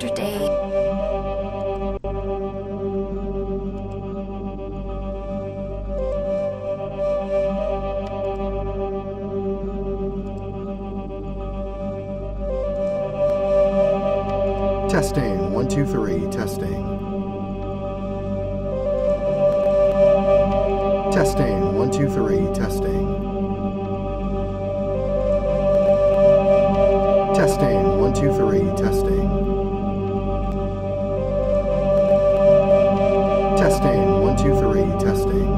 after day. Testing, 1, 2, 3, testing. Testing, 1, 2, 3, testing. Testing, 1, 2, 3, testing. Testing, 1, 2, 3, testing.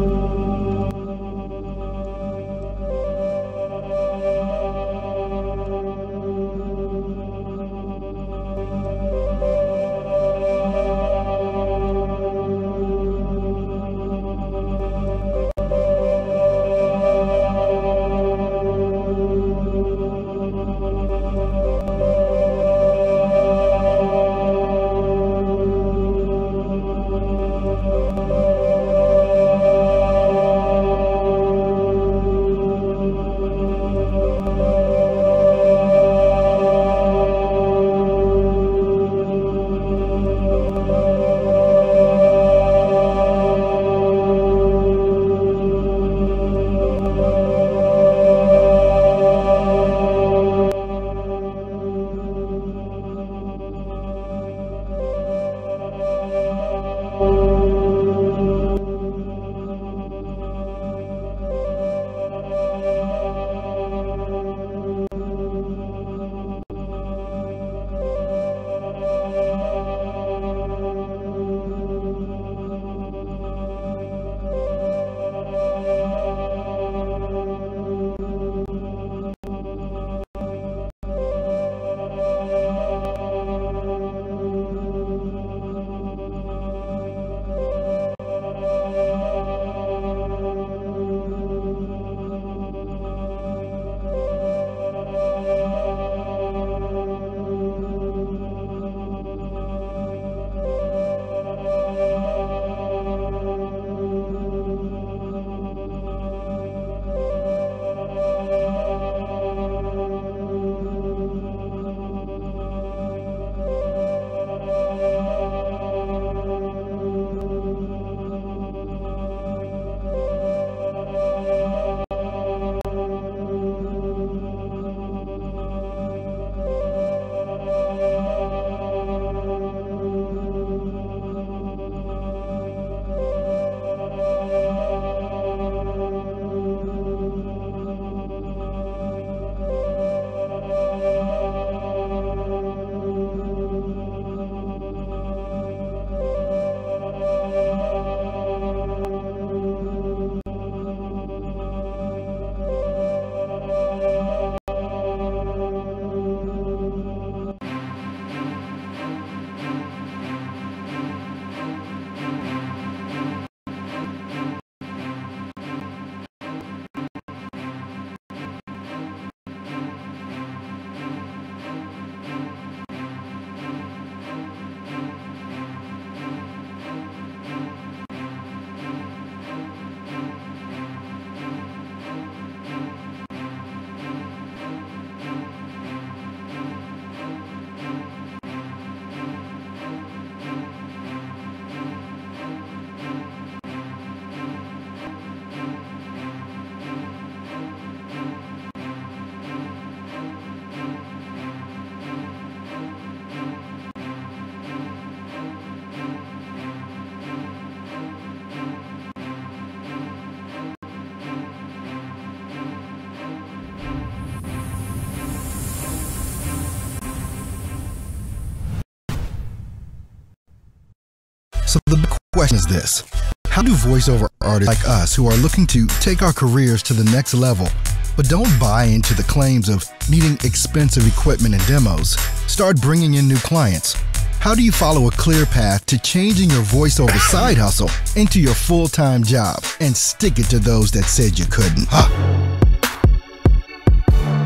So the big question is this: how do voiceover artists like us who are looking to take our careers to the next level, but don't buy into the claims of needing expensive equipment and demos, start bringing in new clients? How do you follow a clear path to changing your voiceover side hustle into your full-time job and stick it to those that said you couldn't?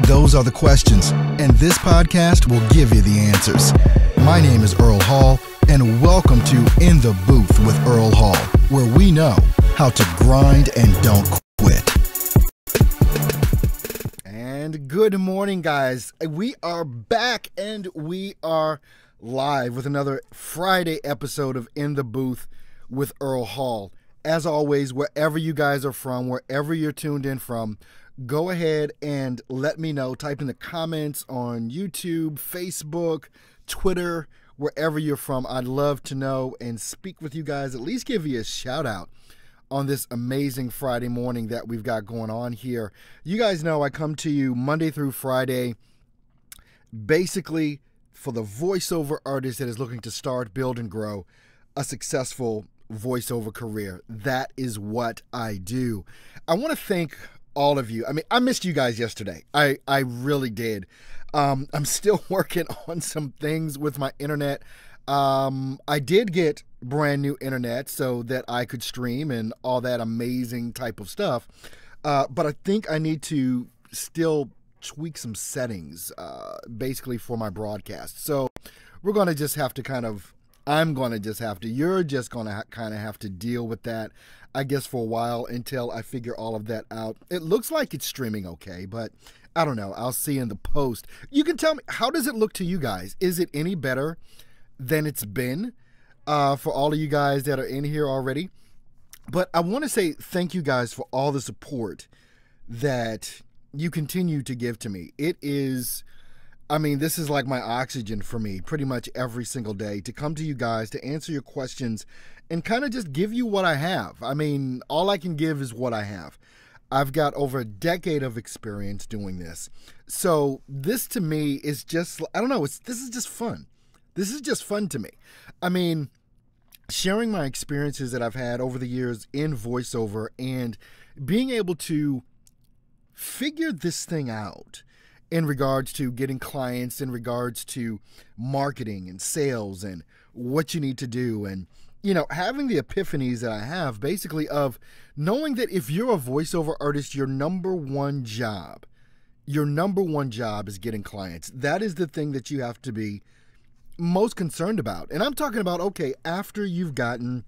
Those are the questions, and this podcast will give you the answers. My name is Earl Hall, and welcome to In the Booth with Earl Hall, where we know how to grind and don't quit. And good morning, guys. We are back, and we are live with another Friday episode of In the Booth with Earl Hall. As always, wherever you guys are from, wherever you're tuned in from, go ahead and let me know. Type in the comments on YouTube, Facebook, Twitter, wherever you're from. I'd love to know and speak with you guys, at least give you a shout out on this amazing Friday morning that we've got going on here. You guys know I come to you Monday through Friday, basically for the voiceover artist that is looking to start, build, and grow a successful voiceover career. That is what I do. I want to thank all of you. I mean, I missed you guys yesterday. I really did. I'm still working on some things with my internet. I did get brand new internet so that I could stream and all that amazing type of stuff. But I think I need to still tweak some settings, basically for my broadcast. So we're going to just have to you're just going to kind of have to deal with that, I guess, for a while until I figure all of that out. It looks like it's streaming okay, but I don't know. I'll see in the post. You can tell me, how does it look to you guys? Is it any better than it's been for all of you guys that are in here already? But I want to say thank you guys for all the support that you continue to give to me. It is, I mean, this is like my oxygen for me pretty much every single day, to come to you guys, to answer your questions, and kind of just give you what I have. I mean, all I can give is what I have. I've got over a decade of experience doing this. So this to me is just, I don't know, this is just fun. This is just fun to me. I mean, sharing my experiences that I've had over the years in voiceover and being able to figure this thing out in regards to getting clients, in regards to marketing and sales and what you need to do, and, you know, having the epiphanies that I have, basically, of knowing that if you're a voiceover artist, your number one job is getting clients. That is the thing that you have to be most concerned about. And I'm talking about, okay, after you've gotten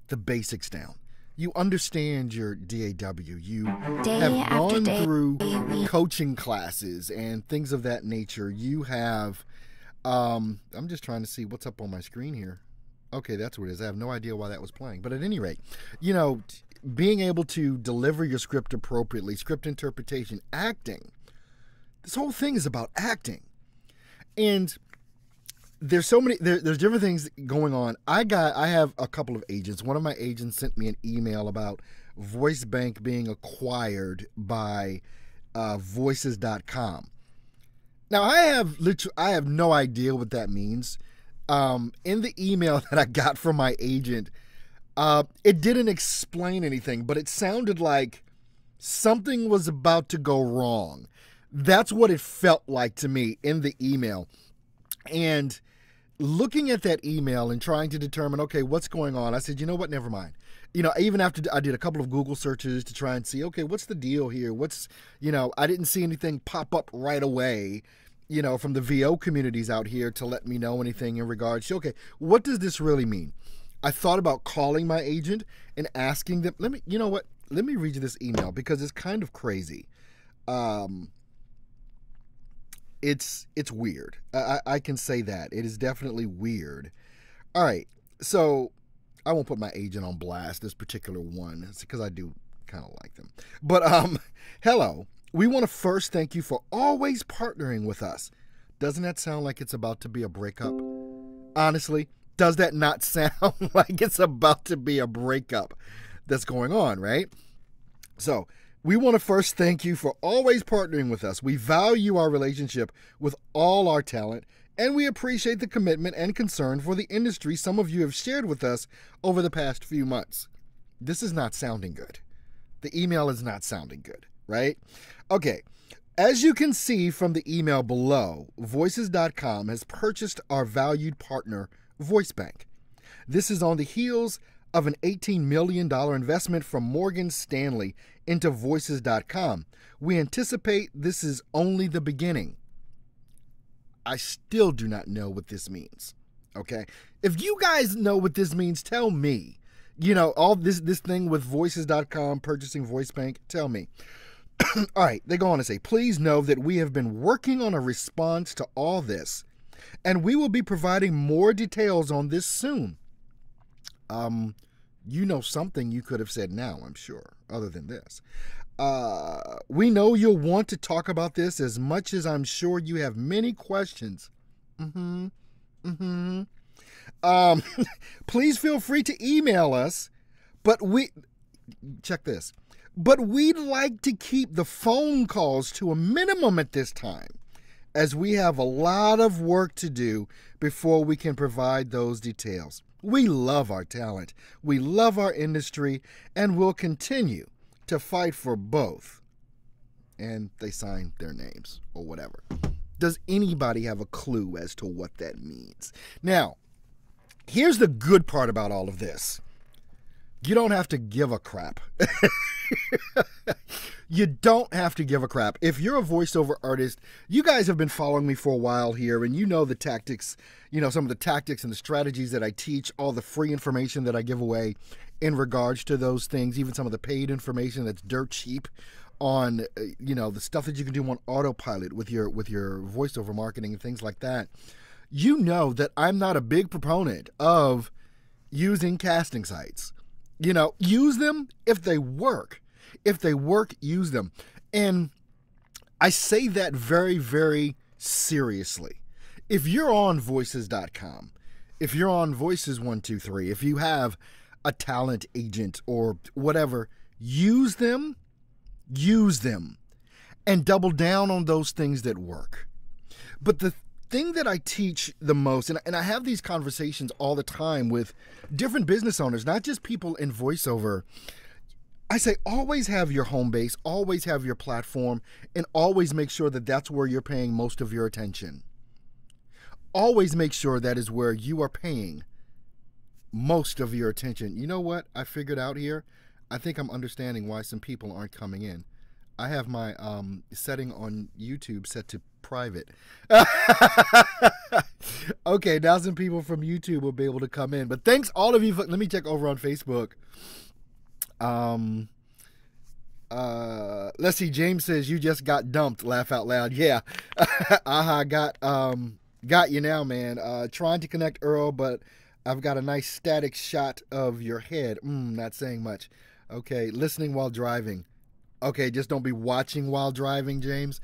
the basics down, you understand your DAW, you have gone through coaching classes and things of that nature. You have, I'm just trying to see what's up on my screen here. Okay, that's what it is. I have no idea why that was playing. But at any rate, you know, being able to deliver your script appropriately, script interpretation, acting. This whole thing is about acting. And there's so many, there's different things going on. I have a couple of agents. One of my agents sent me an email about VoiceBank being acquired by voices.com. Now I have no idea what that means. In the email that I got from my agent, it didn't explain anything, but it sounded like something was about to go wrong. That's what it felt like to me in the email. And looking at that email and trying to determine, okay, what's going on, I said, you know what, never mind. You know, even after I did a couple of Google searches to try and see, okay, what's the deal here? I didn't see anything pop up right away, you know, from the VO communities out here to let me know anything in regards to, okay, what does this really mean? I thought about calling my agent and asking them, let me read you this email because it's kind of crazy. It's weird. I can say that. It is definitely weird. All right. So I won't put my agent on blast, this particular one. It's because I do kind of like them. But hello. We want to first thank you for always partnering with us. Doesn't that sound like it's about to be a breakup? Honestly, does that not sound like it's about to be a breakup that's going on, right? So we want to first thank you for always partnering with us. We value our relationship with all our talent, and we appreciate the commitment and concern for the industry some of you have shared with us over the past few months. This is not sounding good. The email is not sounding good, right? Okay, as you can see from the email below, Voices.com has purchased our valued partner, VoiceBank. This is on the heels of an $18 million investment from Morgan Stanley into Voices.com. We anticipate this is only the beginning. I still do not know what this means, okay? If you guys know what this means, tell me. You know, all this thing with Voices.com purchasing VoiceBank, tell me. All right, they go on to say, please know that we have been working on a response to all this And we will be providing more details on this soon. You know something you could have said now, I'm sure, other than this. We know you'll want to talk about this as much as I'm sure you have many questions. Please feel free to email us, check this, but we'd like to keep the phone calls to a minimum at this time, as we have a lot of work to do before we can provide those details. We love our talent, we love our industry, and we'll continue to fight for both. And they sign their names or whatever. Does anybody have a clue as to what that means? Now, here's the good part about all of this. You don't have to give a crap. You don't have to give a crap. If you're a voiceover artist, you guys have been following me for a while here, and you know the tactics, some of the tactics and the strategies that I teach, all the free information that I give away in regards to those things, even some of the paid information that's dirt cheap on, the stuff that you can do on autopilot with your voiceover marketing and things like that. You know that I'm not a big proponent of using casting sites. Use them if they work. If they work, use them. And I say that very, very seriously. If you're on voices.com, if you're on Voices123, if you have a talent agent or whatever, use them, and double down on those things that work. But the thing that I teach the most, and I have these conversations all the time with different business owners, not just people in voiceover, I say always have your home base, always have your platform, and always make sure that that's where you're paying most of your attention. Always make sure that is where you are paying most of your attention. You know what I figured out here? I think I'm understanding why some people aren't coming in. I have my setting on YouTube set to private. Okay, now some people from YouTube will be able to come in. But thanks all of you. Let me check over on Facebook. Let's see. James says you just got dumped. Laugh out loud. Yeah. Got you now, man. Trying to connect Earl, but I've got a nice static shot of your head. Not saying much. Okay. Listening while driving. Okay, just don't be watching while driving, James.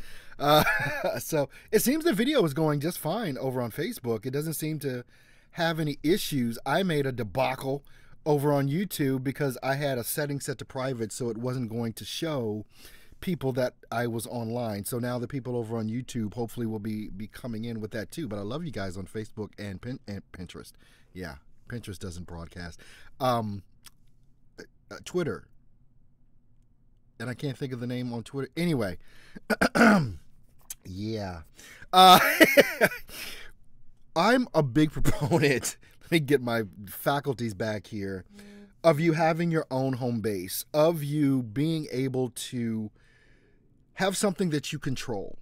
So it seems the video is going just fine over on Facebook. It doesn't seem to have any issues. I made a debacle over on YouTube because I had a setting set to private, so it wasn't going to show people that I was online. So now the people over on YouTube hopefully will be coming in with that too. But I love you guys on Facebook and Pinterest. Yeah, Pinterest doesn't broadcast. Twitter. And I can't think of the name on Twitter. Anyway, yeah. I'm a big proponent, let me get my faculties back here, of you having your own home base, of you being able to have something that you control.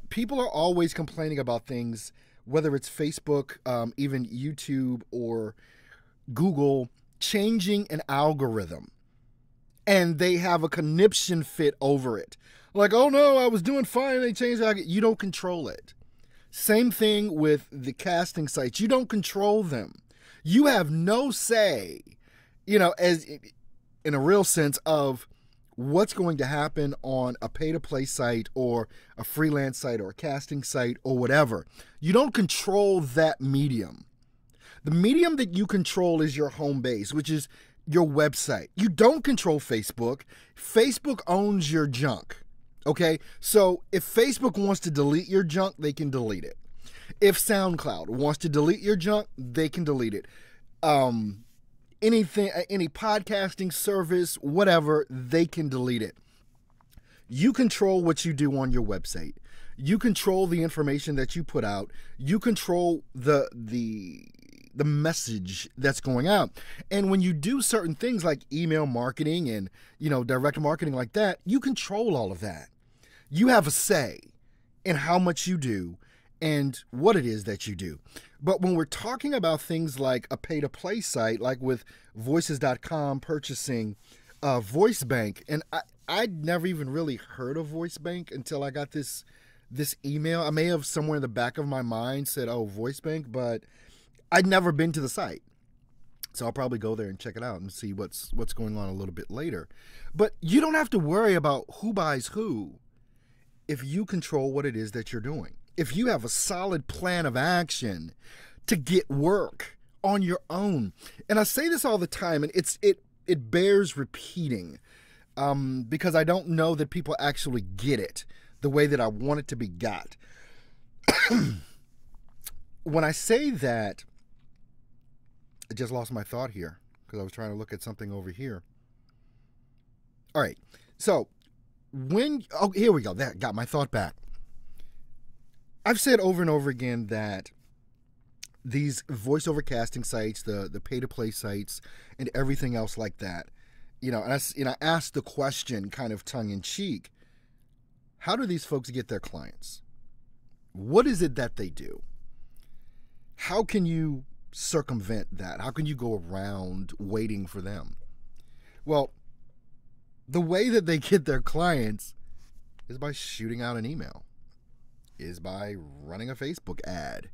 People are always complaining about things, whether it's Facebook, even YouTube or Google, changing an algorithm. And they have a conniption fit over it. Like, oh no, I was doing fine. They changed it. You don't control it. Same thing with the casting sites. You don't control them. You have no say, as in a real sense of what's going to happen on a pay-to-play site or a freelance site or a casting site or whatever. You don't control that medium. The medium that you control is your home base, which is your website. You don't control Facebook. Facebook owns your junk. Okay? So if Facebook wants to delete your junk, they can delete it. If SoundCloud wants to delete your junk, they can delete it. Anything, any podcasting service, whatever, they can delete it. You control what you do on your website. You control the information that you put out. You control the message that's going out. And when you do certain things like email marketing and, direct marketing like that, you control all of that. You have a say in how much you do and what it is that you do. But when we're talking about things like a pay-to-play site, like with Voices.com purchasing VoiceBank, and I'd never even really heard of VoiceBank until I got this this email. I may have somewhere in the back of my mind said, oh, voice bank, but I'd never been to the site. So I'll probably go there and check it out and see what's going on a little bit later. But you don't have to worry about who buys who if you control what it is that you're doing. If you have a solid plan of action to get work on your own. And I say this all the time, and it bears repeating because I don't know that people actually get it the way that I want it to be got. When I say that, I just lost my thought here because I was trying to look at something over here. All right. So here we go. That got my thought back. I've said over and over again that these voiceover casting sites, the pay-to-play sites, and everything else like that, and I asked the question kind of tongue-in-cheek, how do these folks get their clients? What is it that they do? How can you circumvent that? How can you go around waiting for them? Well, the way that they get their clients is by shooting out an email, is by running a Facebook ad,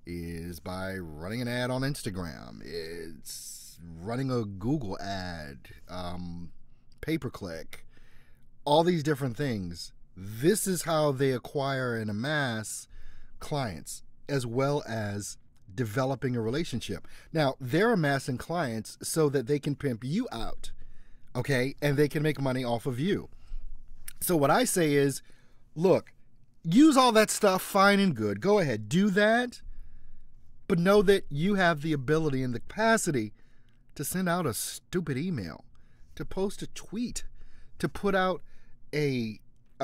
is by running an ad on Instagram, it's running a Google ad, pay-per-click, all these different things. This is how they acquire and amass clients, as well as developing a relationship. Now, they're amassing clients so that they can pimp you out, okay? And they can make money off of you. So what I say is, look, use all that stuff, fine and good. Go ahead, do that. But know that you have the ability and the capacity to send out a stupid email, to post a tweet, to put out a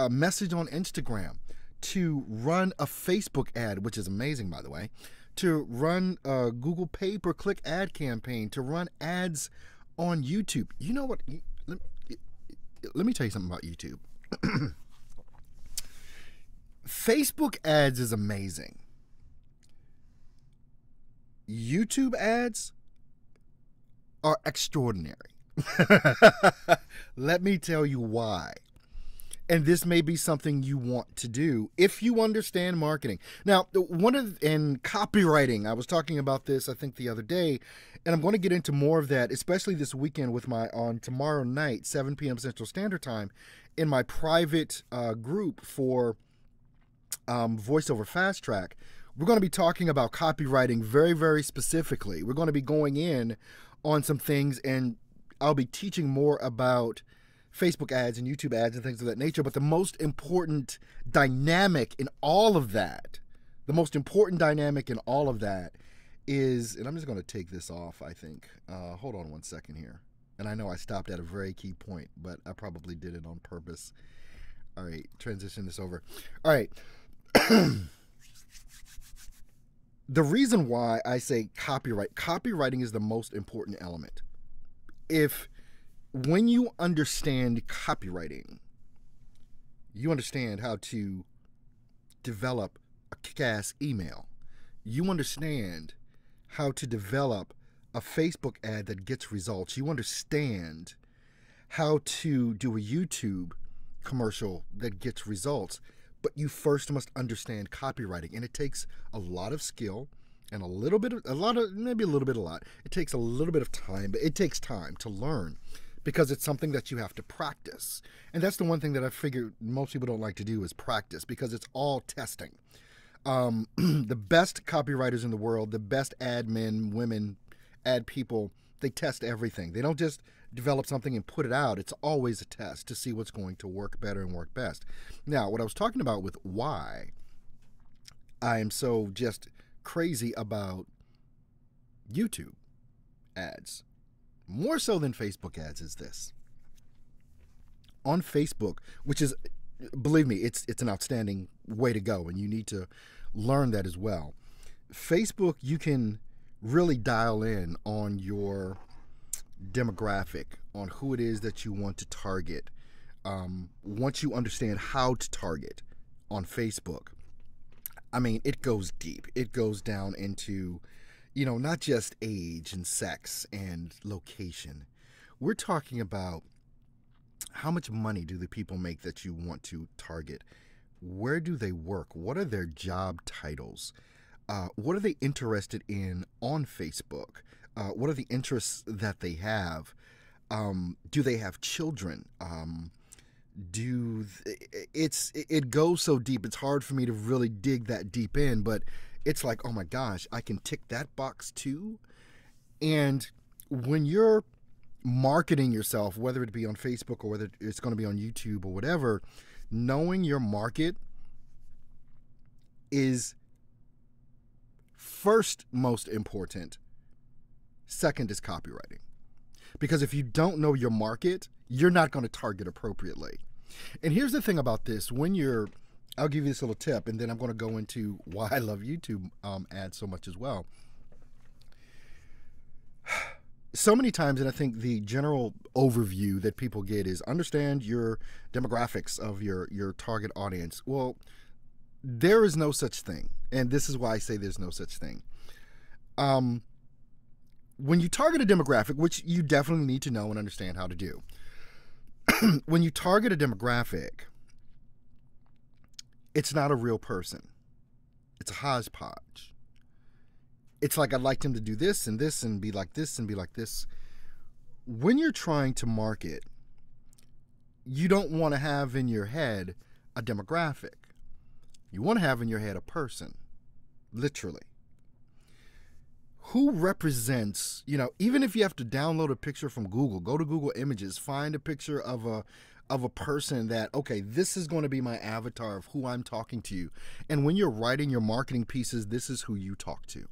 message on Instagram, to run a Facebook ad, which is amazing, by the way, to run a Google pay-per-click ad campaign, to run ads on YouTube. You know what? Let me tell you something about YouTube. Facebook ads is amazing. YouTube ads are extraordinary. Let me tell you why. And this may be something you want to do if you understand marketing. Now, in copywriting, I was talking about this, I think, the other day, and I'm going to get into more of that, especially this weekend on tomorrow night, 7 p.m. Central Standard Time, in my private group for VoiceOver Fast Track. We're going to be talking about copywriting very, very specifically. We're going to be going in on some things, and I'll be teaching more about Facebook ads and YouTube ads and things of that nature. But the most important dynamic in all of that, is, and I'm just going to take this off, I think. Hold on one second here. And I know I stopped at a very key point, but I probably did it on purpose. All right, transition this over. All right. The reason why I say copywriting is the most important element. When you understand copywriting, you understand how to develop a kick-ass email. You understand how to develop a Facebook ad that gets results. You understand how to do a YouTube commercial that gets results. But you first must understand copywriting, and it takes a lot of skill and It takes a little bit of time, but it takes time to learn because it's something that you have to practice. And that's the one thing that I figure most people don't like to do is practice because it's all testing. The best copywriters in the world, the best ad men, women, ad people, they test everything. They don't just develop something and put it out. It's always a test to see what's going to work better and work best. Now, what I was talking about with why I am so just crazy about YouTube ads, more so than Facebook ads, is this. On Facebook, which is, believe me, it's an outstanding way to go, and you need to learn that as well. Facebook, you can really dial in on your demographic, on who it is that you want to target. Once you understand how to target on Facebook, I mean, it goes deep. It goes down into, not just age and sex and location. We're talking about how much money do the people make that you want to target? Where do they work? What are their job titles? What are they interested in on Facebook? What are the interests that they have? Do they have children? It goes so deep. It's hard for me to really dig that deep in, but it's like, oh my gosh, I can tick that box too. And when you're marketing yourself, whether it be on Facebook or whether it's going to be on YouTube or whatever, knowing your market is first most important. Second is copywriting. Because if you don't know your market, you're not going to target appropriately. And here's the thing about this. I'll give you this little tip, and then I'm going to go into why I love YouTube ads so much as well. So many times, and I think the general overview that people get is understand your demographics of your target audience. Well, there is no such thing. And this is why I say there's no such thing. When you target a demographic, which you definitely need to know and understand how to do, when you target a demographic, it's not a real person. It's a hodgepodge. It's like, I'd like them to do this and be like this and be like this. When you're trying to market, you don't want to have in your head a demographic. You want to have in your head a person, literally. Who represents, even if you have to download a picture from Google, go to Google Images, find a picture of a person that, okay, this is going to be my avatar of who I'm talking to. And when you're writing your marketing pieces, this is who you talk to.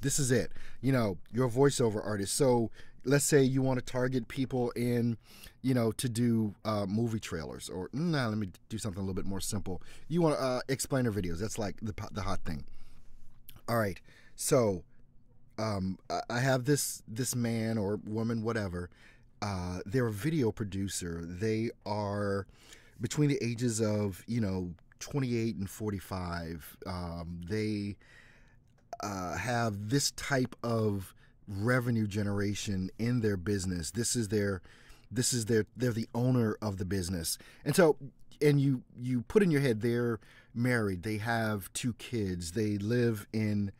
This is it. You're a voiceover artist. So let's say you want to target people in, to do movie trailers, or let me do something a little bit more simple. You want explainer videos. That's like the hot thing. All right. So I have this man or woman, whatever. They're a video producer. They are between the ages of, 28 and 45. They have this type of revenue generation in their business. They're the owner of the business. And so, and you put in your head, they're married, they have 2 kids, they live in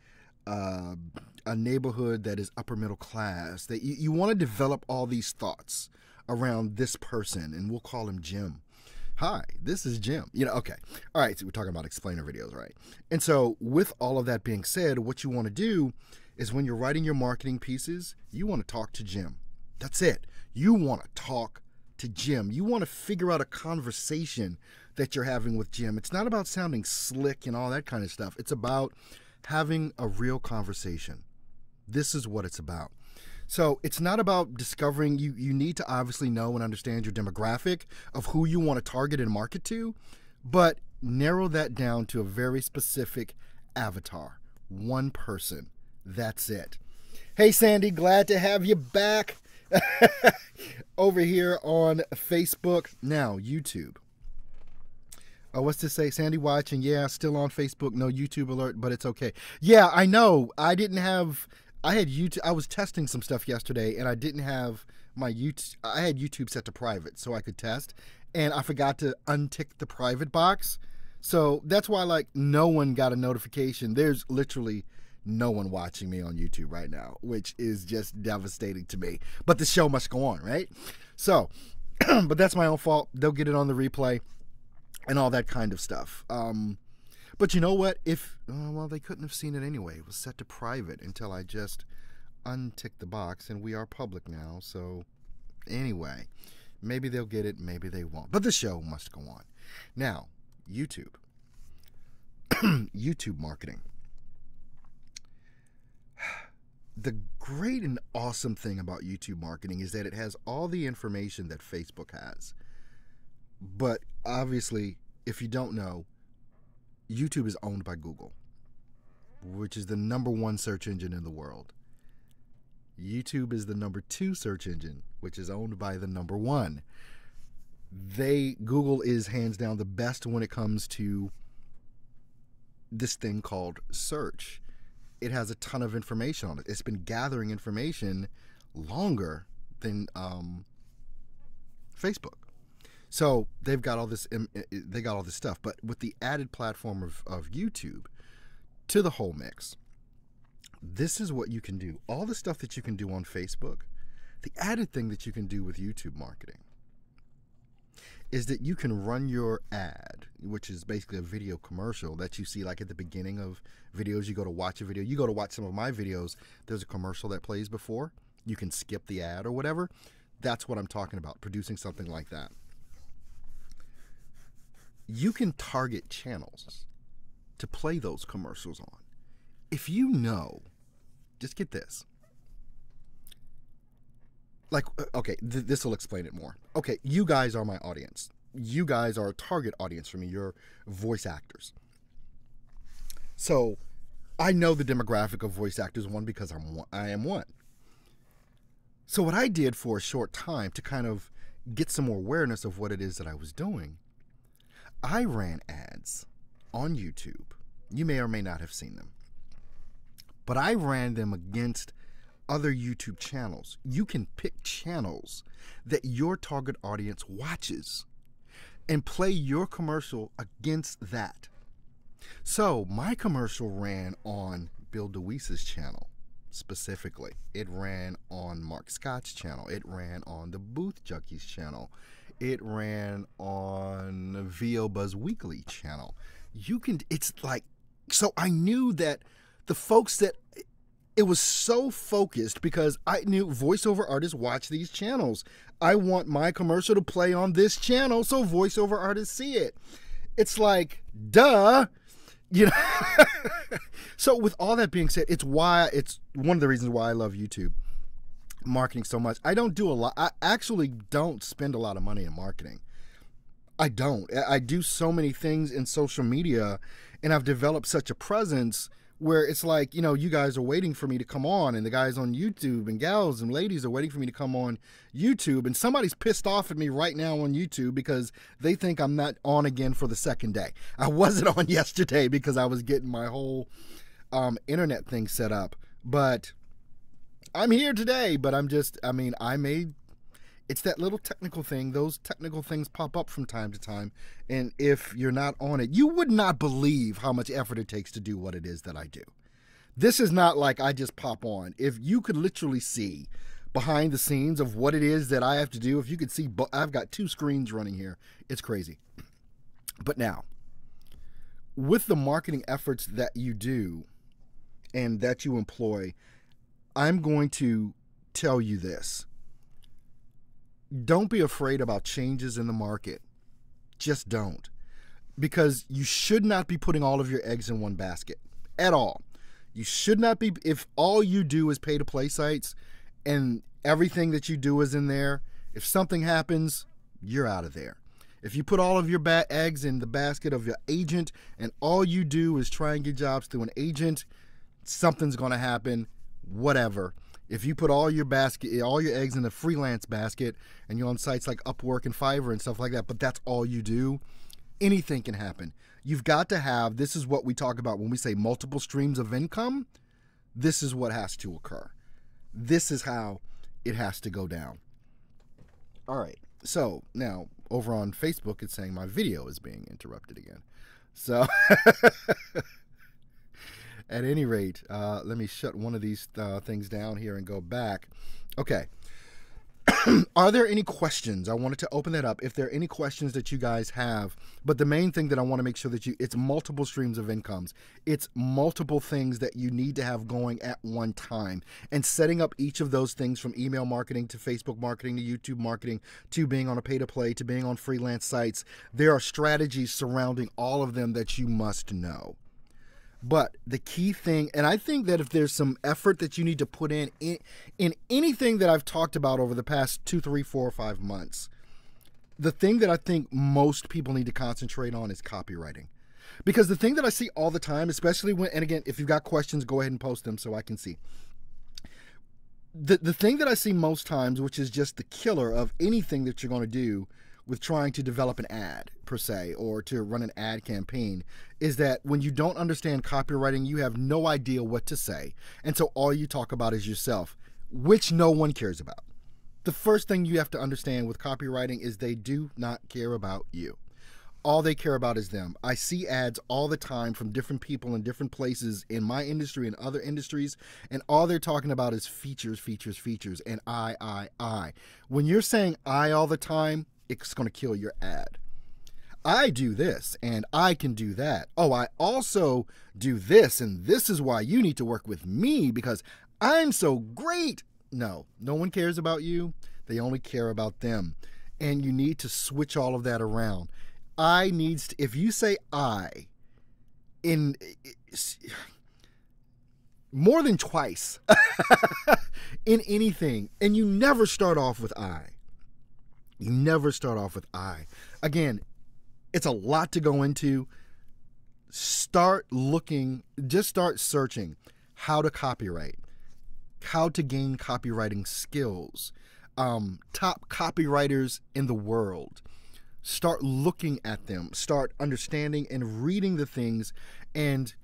a neighborhood that is upper middle class. That you want to develop all these thoughts around this person, and we'll call him Jim. Hi, this is Jim. Okay. All right, so we're talking about explainer videos, right? And so with all of that being said, what you want to do is when you're writing your marketing pieces, you want to talk to Jim. That's it. You want to talk to Jim. You want to figure out a conversation that you're having with Jim. It's not about sounding slick and all that kind of stuff. It's about having a real conversation. This is what it's about. So it's not about discovering, you need to obviously know and understand your demographic of who you want to target and market to, but narrow that down to a very specific avatar. One person. That's it. Hey, Sandy, glad to have you back over here on Facebook. Now, YouTube. What's this say? Sandy watching. Yeah, still on Facebook. No YouTube alert, but it's okay. Yeah, I know. I had YouTube. I was testing some stuff yesterday, and I didn't have my YouTube. I had YouTube set to private so I could test, and I forgot to untick the private box. So that's why, no one got a notification. There's literally no one watching me on YouTube right now, which is just devastating to me. But the show must go on, right? So, but that's my own fault. They'll get it on the replay and all that kind of stuff. But you know what? They couldn't have seen it anyway. It was set to private until I just unticked the box, and we are public now. So anyway, maybe they'll get it, maybe they won't. But the show must go on. Now, YouTube. YouTube marketing. The great and awesome thing about YouTube marketing is that it has all the information that Facebook has. But obviously, if you don't know, YouTube is owned by Google, which is the #1 search engine in the world. YouTube is the #2 search engine, which is owned by the #1. Google is hands down the best when it comes to this thing called search. It has a ton of information on it. It's been gathering information longer than Facebook. So they've got all this, they got all this stuff. But with the added platform of YouTube to the whole mix, this is what you can do. All the stuff that you can do on Facebook, the added thing that you can do with YouTube marketing is that you can run your ad, which is basically a video commercial that you see like at the beginning of videos. You go to watch a video, you go to watch some of my videos, there's a commercial that plays before. You can skip the ad or whatever. That's what I'm talking about, producing something like that. You can target channels to play those commercials on. If you know, just get this. Like, okay, this will explain it more. Okay, you guys are my audience. You guys are a target audience for me. You're voice actors. So I know the demographic of voice actors, one, because I am one. So what I did for a short time to kind of get some more awareness of what it is that I was doing, I ran ads on YouTube. You may or may not have seen them. But I ran them against other YouTube channels. You can pick channels that your target audience watches and play your commercial against that. So my commercial ran on Bill DeWeese's channel specifically. It ran on Mark Scott's channel. It ran on the Booth Junkies channel. It ran on VO Buzz Weekly channel. You can, it's like, so I knew that the folks that, it was so focused because I knew voiceover artists watch these channels. I want my commercial to play on this channel so voiceover artists see it. It's like, duh. You know. So with all that being said, it's one of the reasons why I love YouTube marketing so much. I don't do a lot. I actually don't spend a lot of money in marketing. I don't. I do so many things in social media, and I've developed such a presence where it's like, you know, you guys are waiting for me to come on, and the guys on YouTube and gals and ladies are waiting for me to come on YouTube, and somebody's pissed off at me right now on YouTube because they think I'm not on again for the second day. I wasn't on yesterday because I was getting my whole internet thing set up, but I'm here today. But it's that little technical thing. Those technical things pop up from time to time. And if you're not on it, you would not believe how much effort it takes to do what it is that I do. This is not like I just pop on. If you could literally see behind the scenes of what it is that I have to do, if you could see, I've got 2 screens running here. It's crazy. But now, with the marketing efforts that you do and that you employ, I'm going to tell you this. Don't be afraid about changes in the market. Just don't. Because you should not be putting all of your eggs in one basket at all. You should not be, if all you do is pay to play sites and everything that you do is in there, if something happens, you're out of there. If you put all of your eggs in the basket of your agent and all you do is try and get jobs through an agent, something's going to happen, whatever. If you put all your eggs in the freelance basket and you're on sites like Upwork and Fiverr and stuff like that, but that's all you do, anything can happen. You've got to have, this is what we talk about when we say multiple streams of income. This is what has to occur. This is how it has to go down. All right. So now over on Facebook, it's saying my video is being interrupted again. So at any rate, let me shut one of these things down here and go back. Okay. Are there any questions? I wanted to open that up. If there are any questions that you guys have, but the main thing that I want to make sure that it's multiple streams of incomes. It's multiple things that you need to have going at one time, and setting up each of those things from email marketing to Facebook marketing to YouTube marketing to being on a pay-to-play to being on freelance sites. There are strategies surrounding all of them that you must know. But the key thing, and I think that if there's some effort that you need to put in anything that I've talked about over the past 2, 3, 4, or 5 months, the thing that I think most people need to concentrate on is copywriting. Because the thing that I see all the time, especially when, and again, if you've got questions, go ahead and post them so I can see. The thing that I see most times, which is just the killer of anything that you're going to do with trying to develop an ad per se, or to run an ad campaign, is that when you don't understand copywriting, you have no idea what to say. And so all you talk about is yourself, which no one cares about. The first thing you have to understand with copywriting is they do not care about you. All they care about is them. I see ads all the time from different people in different places in my industry and other industries, and all they're talking about is features, features, features, and I. When you're saying I all the time, it's going to kill your ad. I do this, and I can do that. Oh, I also do this, and this is why you need to work with me, because I'm so great. No one cares about you. They only care about them. And you need to switch all of that around. If you say I in more than twice in anything, and you never start off with I. You never start off with I. Again, it's a lot to go into. Start looking, just start searching how to copyright, how to gain copywriting skills, top copywriters in the world. Start looking at them, start understanding and reading the things. And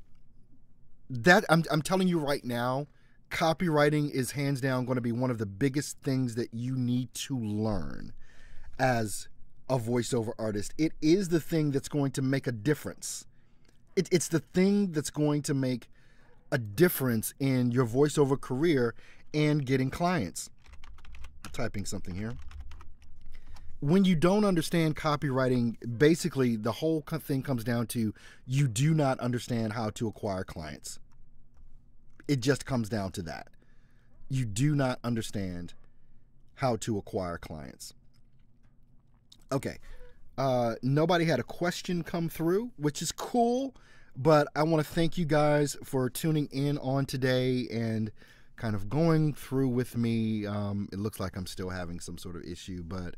that I'm telling you right now, copywriting is hands down going to be one of the biggest things that you need to learn as a voiceover artist. It is the thing that's going to make a difference. It's the thing that's going to make a difference in your voiceover career and getting clients. I'm typing something here. When you don't understand copywriting, basically the whole thing comes down to you do not understand how to acquire clients. It just comes down to that. You do not understand how to acquire clients. Okay. Nobody had a question come through, which is cool, but I want to thank you guys for tuning in on today and kind of going through with me. It looks like I'm still having some sort of issue, but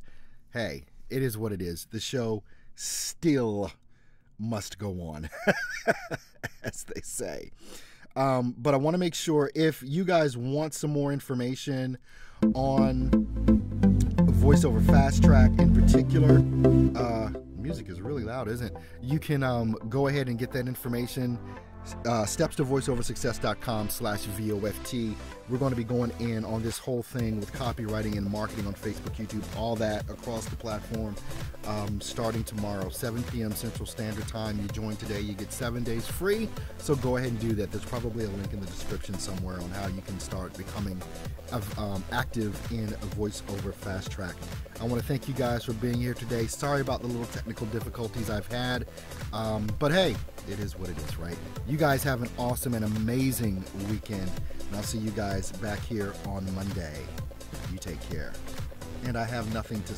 hey, it is what it is. The show still must go on, as they say. But I want to make sure, if you guys want some more information on VoiceOver Fast Track in particular, music is really loud, isn't it? You can go ahead and get that information. Steps to voiceoversuccess.com/VOFT. We're going to be going in on this whole thing with copywriting and marketing on Facebook, YouTube, all that across the platform, starting tomorrow, 7 p.m. Central Standard Time. You join today, you get 7 days free. So go ahead and do that. There's probably a link in the description somewhere on how you can start becoming active in a VoiceOver Fast Track. I want to thank you guys for being here today. Sorry about the little technical difficulties I've had, but hey, it is what it is, right? You guys have an awesome and amazing weekend, and I'll see you guys back here on Monday. You take care. And I have nothing to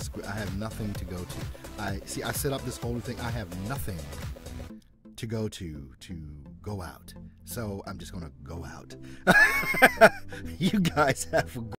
go to. I set up this whole thing. I have nothing to go to go out. So I'm just gonna go out. You guys have a